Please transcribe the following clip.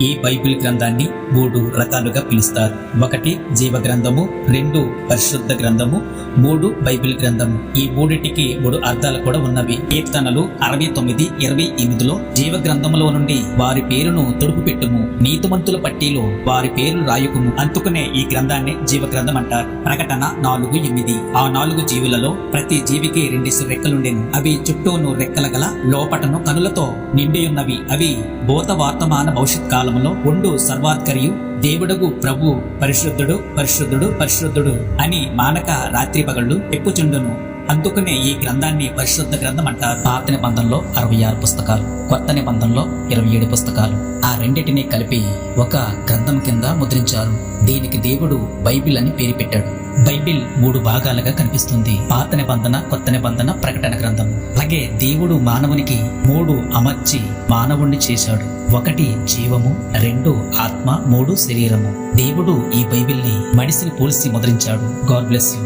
ఈ బైబిల్ గ్రంథాన్ని 3 రకాలుగా పిలుస్తారు. 1 జీవ గ్రంథము, 2 పరిశుద్ధ గ్రంథము, 3 బైబిల్ గ్రంథము. ఈ మూడిటికి 3 అర్థాలు కూడా ఉన్నవి. కీర్తనలు 69:28లో జీవ గ్రంథములో నుండి వారి పేరును తుడుపు పెట్టుము, నీతిమంతుల పట్టీలో వారి పేర్లు రాయుకుము అందుకునే ఈ గ్రంథాన్ని జీవ గ్రంథం అంటారు. ప్రకటన 4:8 ఆ 4 జీవులలో ప్రతి జీవికి 2 రెక్కలుండెను. అవి చుట్టూను రెక్కల గల లోపటను కనులతో నిండియున్నవి. అవి భూత వర్తమాన భవిష్యత్ కాలములో ఉండు సర్వాధికారియు దేవుడగు ప్రభు పరిశుద్ధుడు పరిశుద్ధుడు పరిశుద్ధుడు అని మానక రాత్రి పగళ్ళు చెప్పుచుండును. అందుకనే ఈ గ్రంథాన్ని పరిశుద్ధ గ్రంథం అంటారు. పాత నిబంధనలో 66 పుస్తకాలు, కొత్త నిబంధనలో 27 పుస్తకాలు. ఆ రెండింటినీ కలిపి ఒక గ్రంథం కింద ముద్రించారు. దీనికి దేవుడు బైబిల్ అని పేరు పెట్టాడు. బైబిల్ 3 భాగాలుగా కనిపిస్తుంది. పాత నిబంధన, కొత్త నిబంధన, ప్రకటన గ్రంథం. అలాగే దేవుడు మానవునికి 3 అమర్చి మానవుణ్ణి చేశాడు. 1 జీవము, 2 ఆత్మ, 3 శరీరము. దేవుడు ఈ బైబిల్ని మడిసిని పోల్చి ముద్రించాడు. God bless you.